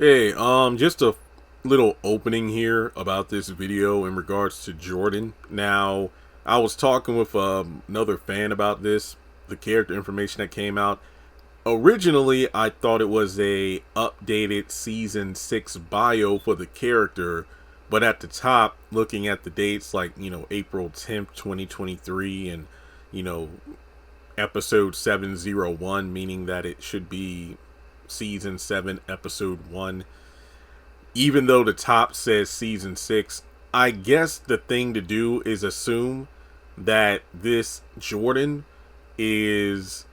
Hey, just a little opening here about this video in regards to Jordan. Now, I was talking with another fan about this, the character information that came out. Originally, I thought it was a updated season 6 bio for the character, but at the top, looking at the dates like, April 10th, 2023 and, you know, episode 701, meaning that it should be season 7 episode 1, even though the top says season 6. I guess the thing to do is assume that this Jordan is,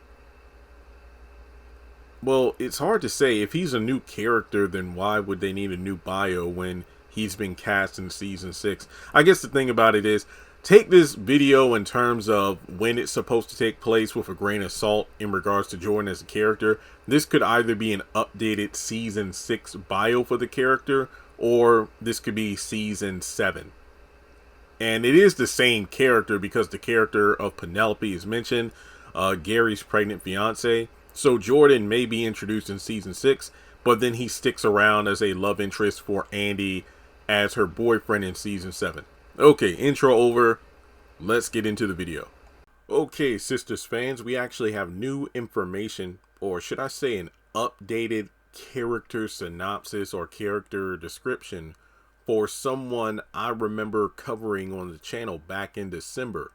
well, it's hard to say. If he's a new character, then why would they need a new bio when he's been cast in season 6? I guess the thing about it is, take this video in terms of when it's supposed to take place with a grain of salt in regards to Jordan as a character. This could either be an updated season 6 bio for the character, or this could be season 7. And it is the same character because the character of Penelope is mentioned, Gary's pregnant fiance. So Jordan may be introduced in season 6, but then he sticks around as a love interest for Andi as her boyfriend in season 7. Okay, intro over. Let's get into the video. Okay, Sistas fans, we actually have new information, or should I say an updated character synopsis or character description for someone I remember covering on the channel back in December.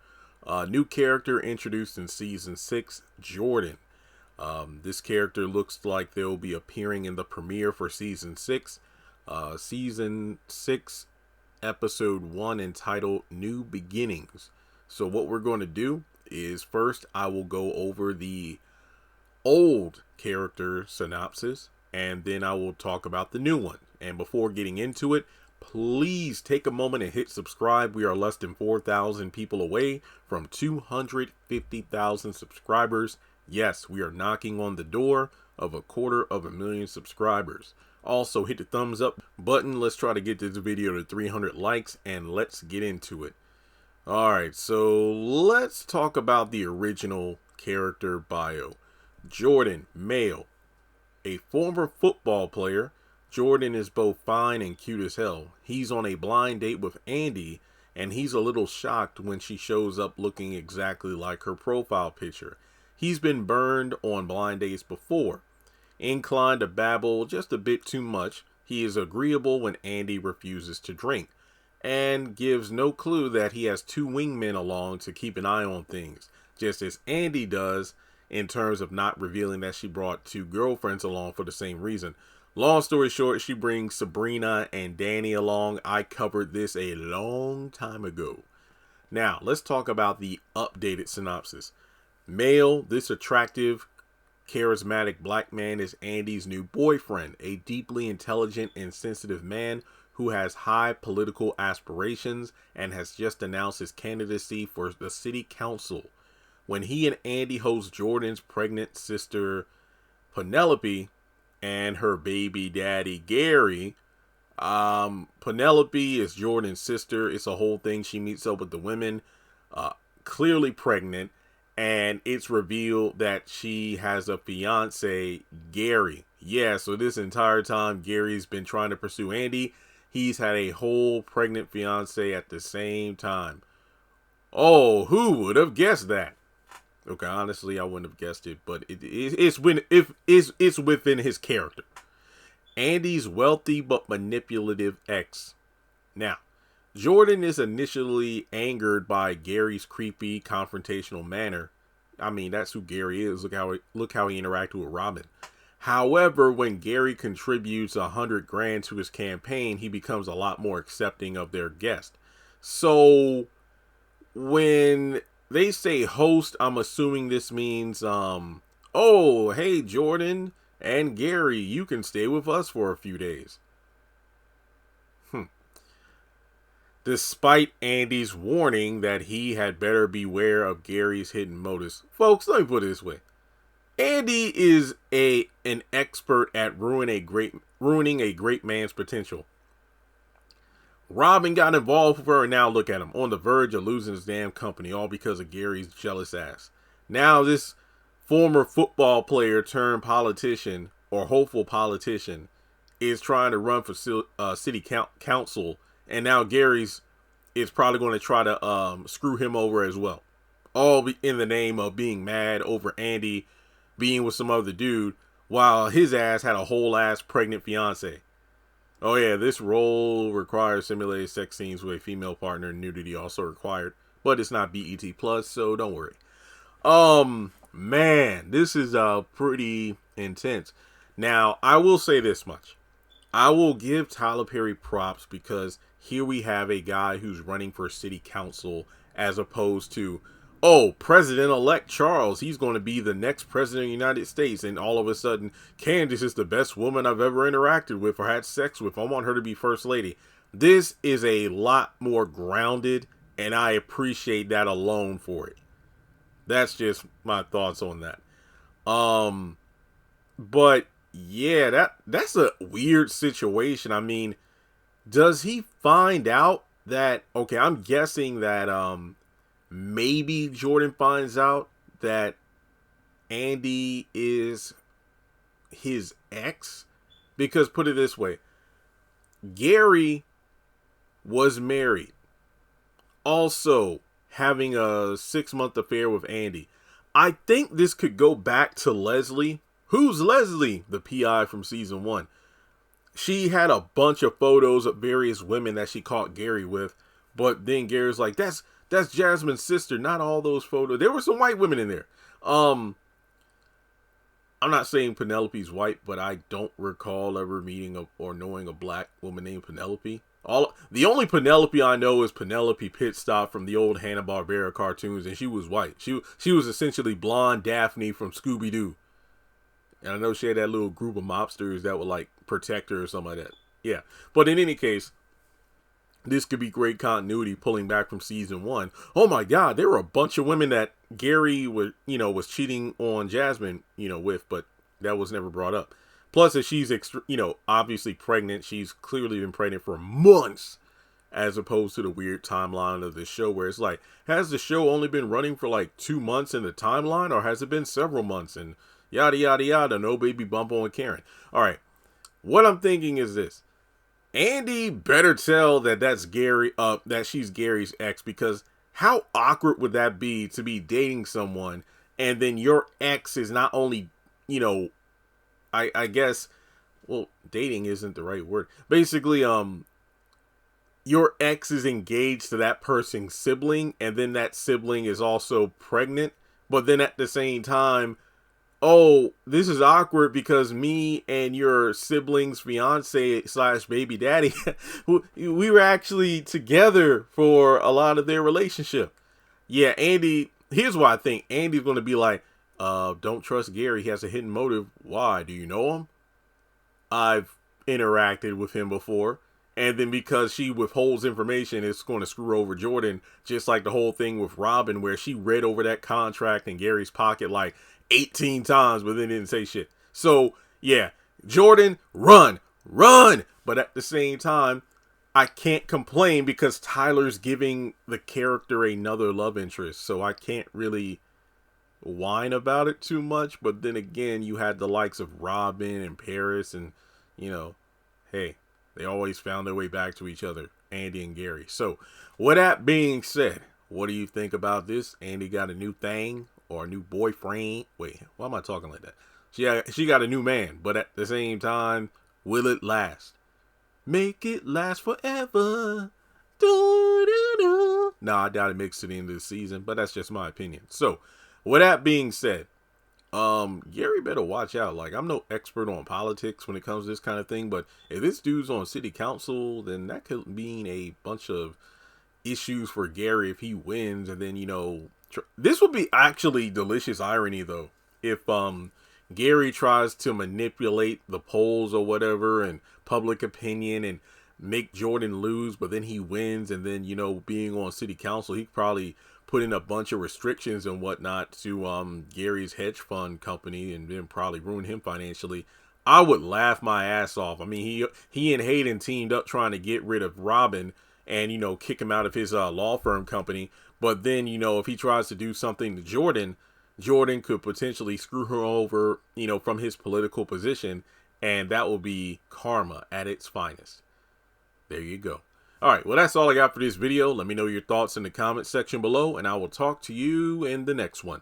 New character introduced in season 6, Jordan. This character looks like they'll be appearing in the premiere for season 6. Season 6 episode 1 entitled New Beginnings. So what we're going to do is first I will go over the old character synopsis, and then I will talk about the new one. And before getting into it, please take a moment and hit subscribe. We are less than 4,000 people away from 250,000 subscribers. Yes, we are knocking on the door of 250,000 subscribers. Also, hit the thumbs up button. Let's try to get this video to 300 likes, and let's get into it. Alright, so let's talk about the original character bio. Jordan, male. A former football player, Jordan is both fine and cute as hell. He's on a blind date with Andi, and he's a little shocked when she shows up looking exactly like her profile picture. He's been burned on blind dates before. Inclined to babble just a bit too much, he is agreeable when Andi refuses to drink, and gives no clue that he has 2 wingmen along to keep an eye on things, just as Andi does in terms of not revealing that she brought 2 girlfriends along for the same reason. Long story short, she brings Sabrina and Danny along. I covered this a long time ago. Now, let's talk about the updated synopsis. Male, this attractive, charismatic black man is Andi's new boyfriend, a deeply intelligent and sensitive man who has high political aspirations and has just announced his candidacy for the city council. When he and Andi host Jordan's pregnant sister Penelope and her baby daddy Gary, Penelope is Jordan's sister. It's a whole thing. She meets up with the women, clearly pregnant, and it's revealed that she has a fiance, Gary. Yeah, so this entire time, Gary's been trying to pursue Andi. He's had a whole pregnant fiance at the same time. Oh, who would have guessed that? Okay, honestly, I wouldn't have guessed it, but it's within his character. Andi's wealthy but manipulative ex. Now, Jordan is initially angered by Gary's creepy, confrontational manner. I mean, that's who Gary is. Look how he interacted with Robin. However, when Gary contributes $100,000 to his campaign, he becomes a lot more accepting of their guest. So, when they say host, I'm assuming this means, oh, hey, Jordan and Gary, you can stay with us for a few days. Despite Andi's warning that he had better beware of Gary's hidden motives. Folks, let me put it this way. Andi is an expert at ruining a great man's potential. Robin got involved with her, and now look at him, on the verge of losing his damn company, all because of Gary's jealous ass. Now this former football player turned politician, or hopeful politician, is trying to run for city council, and now Gary's is probably going to try to screw him over as well, all in the name of being mad over Andi being with some other dude while his ass had a whole ass pregnant fiance. Oh yeah, this role requires simulated sex scenes with a female partner, and nudity also required, but it's not BET plus, so don't worry. Man, this is pretty intense. Now, I will say this much. I will give Tyler Perry props because here we have a guy who's running for city council as opposed to, oh, President-elect Charles, he's going to be the next president of the United States, and all of a sudden, Candace is the best woman I've ever interacted with or had sex with. I want her to be first lady. This is a lot more grounded, and I appreciate that alone for it. That's just my thoughts on that. But yeah, that's a weird situation. I mean, does he find out that, okay, I'm guessing that maybe Jordan finds out that Andi is his ex? Because put it this way, Gary was married, also having a 6-month affair with Andi. I think this could go back to Leslie. Who's Leslie? The PI from season 1. She had a bunch of photos of various women that she caught Gary with, but then Gary's like, that's Jasmine's sister, not all those photos. There were some white women in there. I'm not saying Penelope's white, but I don't recall ever meeting or knowing a black woman named Penelope. The only Penelope I know is Penelope Pitstop from the old Hanna-Barbera cartoons, and she was white. She was essentially blonde Daphne from Scooby-Doo. And I know she had that little group of mobsters that would like protect her or something like that. Yeah. But in any case, this could be great continuity pulling back from season 1. Oh my God, there were a bunch of women that Gary was cheating on Jasmine, with, but that was never brought up. Plus, if she's, obviously pregnant, she's clearly been pregnant for months, as opposed to the weird timeline of the show where it's like, has the show only been running for like 2 months in the timeline, or has it been several months? And yada, yada, yada, no baby bump on Karen. All right, what I'm thinking is this. Andi better tell that that's Gary, that she's Gary's ex, because how awkward would that be to be dating someone and then your ex is not only, I guess, well, dating isn't the right word. Basically, your ex is engaged to that person's sibling, and then that sibling is also pregnant, but then at the same time, oh, this is awkward because me and your sibling's fiance / baby daddy, we were actually together for a lot of their relationship. Yeah, Andi, here's what I think. Andi's going to be like, don't trust Gary. He has a hidden motive. Why? Do you know him? I've interacted with him before. And then because she withholds information, it's going to screw over Jordan, just like the whole thing with Robin, where she read over that contract in Gary's pocket like 18 times, but then didn't say shit. So, yeah, Jordan, run. But at the same time, I can't complain because Tyler's giving the character another love interest. So I can't really whine about it too much. But then again, you had the likes of Robin and Paris and, hey, they always found their way back to each other, Andi and Gary. So, with that being said, what do you think about this? Andi got a new thing or a new boyfriend. Wait, why am I talking like that? She got a new man, but at the same time, will it last? Make it last forever. Do. No, I doubt it makes it to the end of the season, but that's just my opinion. So, with that being said, Gary better watch out. Like, I'm no expert on politics when it comes to this kind of thing, but if this dude's on city council, then that could mean a bunch of issues for Gary if he wins. And then, this would be actually delicious irony, though, if Gary tries to manipulate the polls or whatever and public opinion and make Jordan lose, but then he wins. And then, being on city council, he probably put in a bunch of restrictions and whatnot to Gary's hedge fund company and then probably ruin him financially. I would laugh my ass off. I mean, he and Hayden teamed up trying to get rid of Robin and, kick him out of his law firm company. But then, if he tries to do something to Jordan could potentially screw her over, from his political position. and that will be karma at its finest. There you go. All right, well, that's all I got for this video. Let me know your thoughts in the comment section below, and I will talk to you in the next one.